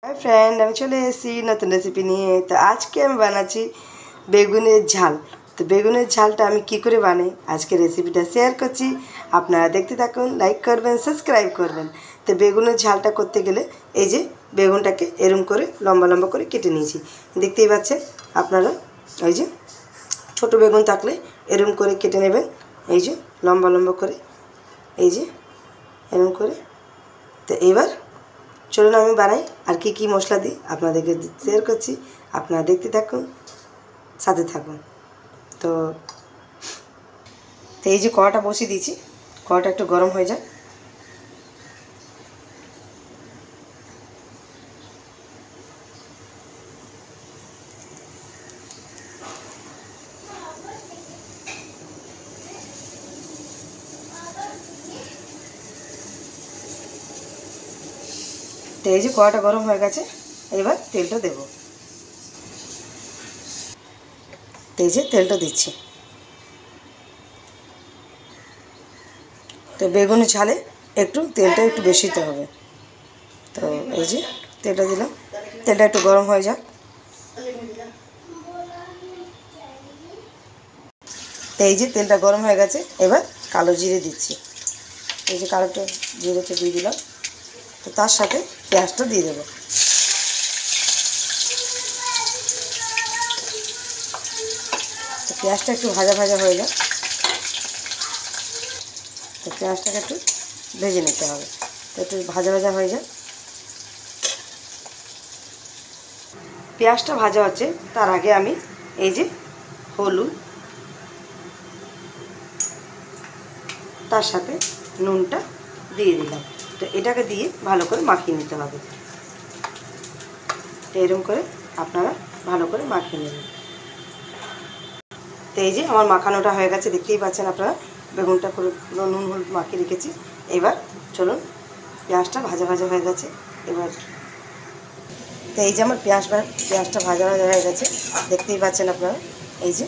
Hi friend, আমি চলে এসেছি নতুন রেসিপি নিয়ে। তো আজকে আমি বানাচ্ছি বেগুনের ঝাল। তো বেগুনের ঝালটা আমি কি করে বানাই আজকে রেসিপিটা শেয়ার করছি। আপনারা দেখতে থাকুন, লাইক করবেন, সাবস্ক্রাইব করবেন। তো বেগুনের ঝালটা করতে গেলে এই যে বেগুনটাকে এরম করে লম্বা লম্বা করে কেটে নিয়েছি, দেখতেই পাচ্ছেন আপনারা। এই যে ছোট বেগুন থাকলে এরম করে কেটে নেবেন, এই যে লম্বা লম্বা করে, এই যে এরম করে। তো এবার চলুন আমি বানাই আর কি মশলা দিই আপনাদেরকে শেয়ার করছি। আপনারা দেখতে থাকুন, সাথে থাকুন। তো এই যে কড়াটা বসিয়ে দিয়েছি, কড়াটা একটু গরম হয়ে যায়। তো এই যে কড়াটা গরম হয়ে গেছে, এবার তেলটা দেব। তো এই যে তেলটা দিচ্ছি। তো বেগুনের ঝালে একটু তেলটা একটু বেশি দিতে হবে। তো এই যে তেলটা দিলাম, তেলটা একটু গরম হয়ে যাক। তো এই যে তেলটা গরম হয়ে গেছে, এবার কালো জিরে দিচ্ছি। এই যে কালোটা জিরেটা দিয়ে দিলাম। তো তার সাথে পেঁয়াজটা দিয়ে দেবো। তো পেঁয়াজটা একটু ভাজা ভাজা হয়ে যায়। তো পেঁয়াজটাকে একটু ভেজে নিতে হবে। তো একটু ভাজা ভাজা হয়ে যায়। পেঁয়াজটা ভাজা হচ্ছে, তার আগে আমি এই যে হলুদ, তার সাথে নুনটা দিয়ে দিলাম। তো এটাকে দিয়ে ভালো করে মাখিয়ে নিতে হবে। তো এরকম করে আপনারা ভালো করে মাখিয়ে নেবেন। তো এই যে আমার মাখানোটা হয়ে গেছে, দেখতেই পাচ্ছেন আপনারা। বেগুনটা পুরো নুন হলুদ মাখিয়ে রেখেছি। এবার চলুন, পেঁয়াজটা ভাজা ভাজা হয়ে গেছে এবার। তো এই যে আমার পেঁয়াজটা ভাজা ভাজা হয়ে গেছে, দেখতেই পাচ্ছেন আপনারা। এই যে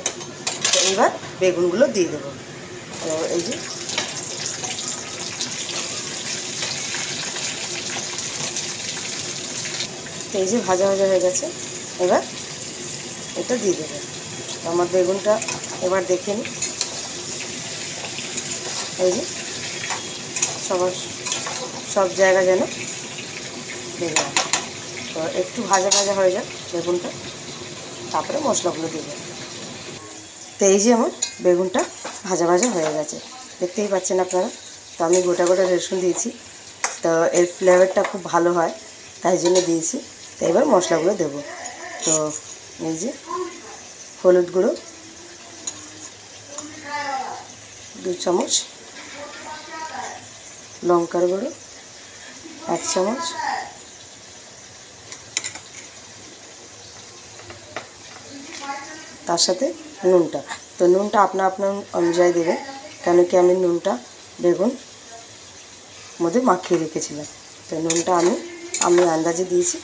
তো এইবার বেগুনগুলো দিয়ে দেবো। তো এই যে এই যে ভাজা ভাজা হয়ে গেছে, এবার এটা দিয়ে দেবো। তো আমার বেগুনটা এবার দেখে নিই। এই যে সব জায়গা যেন দেখলাম। তো একটু ভাজা ভাজা হয়ে যায় বেগুনটা, তারপরে মশলাগুলো দেবো। তো এই যে আমার বেগুনটা ভাজা ভাজা হয়ে গেছে, দেখতেই পাচ্ছেন আপনারা। তো আমি গোটা গোটা রসুন দিয়েছি, তো এর ফ্লেভারটা খুব ভালো হয়, তাই জন্য দিয়েছি। তো এবার মশলাগুলো দেবো। তো এই যে হলুদ গুঁড়ো 2 চামচ, লঙ্কার গুঁড়ো 1 চামচ, তার সাথে নুনটা। তো নুনটা আপনার অনুযায়ী দেবেন, কেন কি আমি নুনটা বেগুন মধ্যে মাখিয়ে রেখেছিলাম। তো নুনটা আমি আন্দাজে দিয়েছি।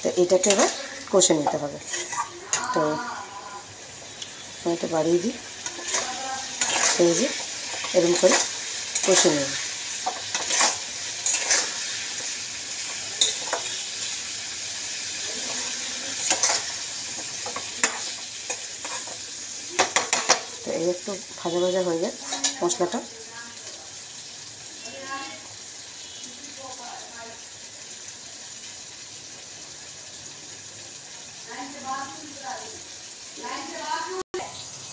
তো এটাকে এবার কষে নিতে হবে। তো এটা বাড়িয়ে দিই। এই যে এরকম করে কষে নেব। তো এই একটু ভাজা ভাজা হয়ে যায় মশলাটা।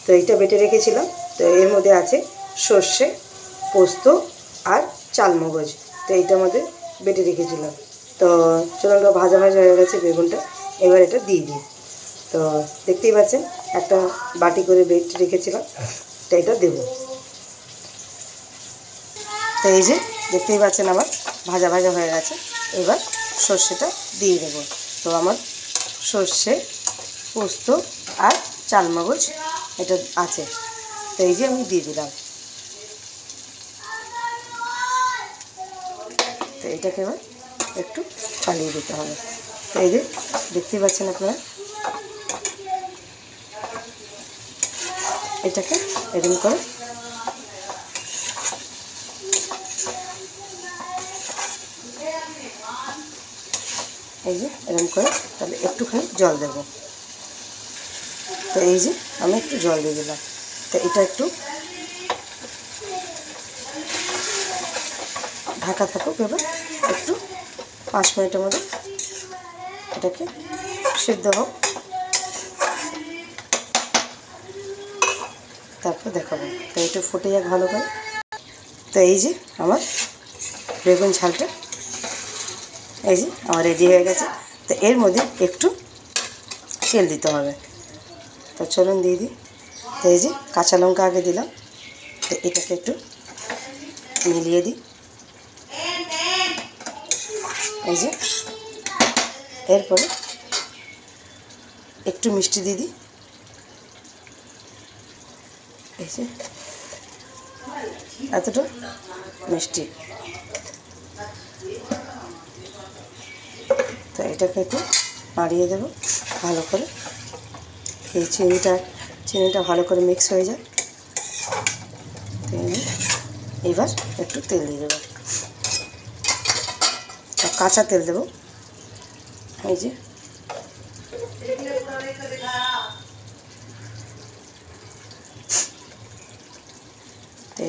তো এইটা বেটে রেখেছিলাম। তো এর মধ্যে আছে সর্ষে, পোস্ত আর চালমগজ। তো এইটার মধ্যে বেটে রেখেছিলাম। তো চলুন, ভাজা ভাজা হয়ে গেছে বেগুনটা, এবার এটা দিয়ে দিই। তো দেখতেই পাচ্ছেন একটা বাটি করে বেটে রেখেছিলাম, তো এটা দেবো। তো এই যে দেখতেই পাচ্ছেন আমার ভাজা ভাজা হয়ে গেছে, এবার সর্ষেটা দিয়ে দেবো। তো আমার সর্ষে, পোস্ত আর চালমগজ এটা আছে। তো এই যে আমি দিয়ে দিলাম। তো এটাকে এবার একটু চালিয়ে দিতে হবে। তো এই যে দেখতেই পাচ্ছেন আপনারা, এটাকে এরকম করে এই যে এরকম করে তাহলে একটুখানি জল দেব। তো এই যে আমি একটু জল দিয়ে দিলাম। তো এটা একটু ঢাকা থাকুক, এবার একটু 5 মিনিটের মধ্যে এটাকে সিদ্ধ হোক, তারপর দেখাবো। তো একটু ফুটে যাক ভালো করে। তো এই যে আমার বেগুন ঝালটা এই যে আমার রেডি হয়ে গেছে। তো এর মধ্যে একটু তেল দিতে হবে। তো চলুন দিয়ে দিই। তো এই যে কাঁচা লঙ্কা আগে দিলাম। তো এটাকে একটু মিলিয়ে দিই। এই যে এরপরে একটু মিষ্টি দিয়ে দিই। এই যে এতটা মিষ্টি। তো এটাকে একটু নাড়িয়ে দেবো ভালো করে। এই চিনিটা ভালো করে মিক্স হয়ে যায়। এবার একটু তেল দিয়ে দেবো, কাঁচা তেল দেবো। এই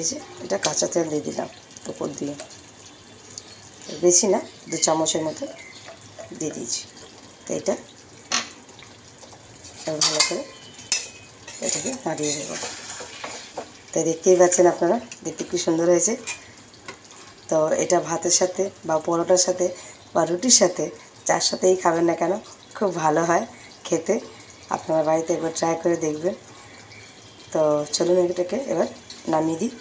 যে এটা কাঁচা তেল দিয়ে দিলাম উপর দিয়ে, বেশি না, 2 চামচের মতো দিয়ে দিয়েছি। তো এটা ভালো করে এটাকে নাড়িয়ে দেবো। তো দেখতেই পাচ্ছেন আপনারা, দেখতে কি সুন্দর হয়েছে। তো এটা ভাতের সাথে বা পরোটার সাথে বা রুটির সাথে, যার সাথেই খাবেন না কেন খুব ভালো হয় খেতে। আপনারা বাড়িতে একবার ট্রাই করে দেখবেন। তো চলুন এটাকে এবার নামিয়ে দিই।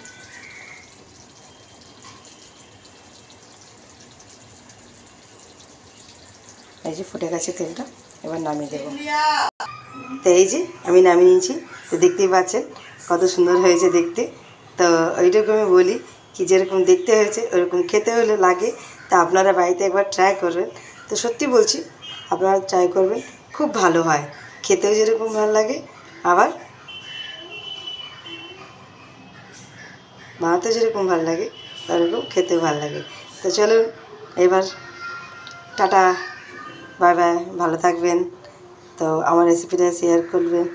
এই যে ফুটে গেছে তেলটা, এবার নামিয়ে দেবো। তো এই যে আমি নামিয়ে নিয়েছি। তো দেখতেই পাচ্ছেন কত সুন্দর হয়েছে দেখতে। তো ওইটুকু আমি বলি কি, যেরকম দেখতে হয়েছে ওরকম খেতে হলে লাগে। তা আপনারা বাড়িতে একবার ট্রাই করবেন। তো সত্যি বলছি আপনারা ট্রাই করবেন, খুব ভালো হয় খেতেও, যেরকম ভালো লাগে আবার বানাতেও যেরকম ভালো লাগে ওরকম খেতেও ভালো লাগে। তো চলুন এবার টাটা, বাই বাই, ভালো থাকবেন। তো আমার রেসিপিটা শেয়ার করবেন।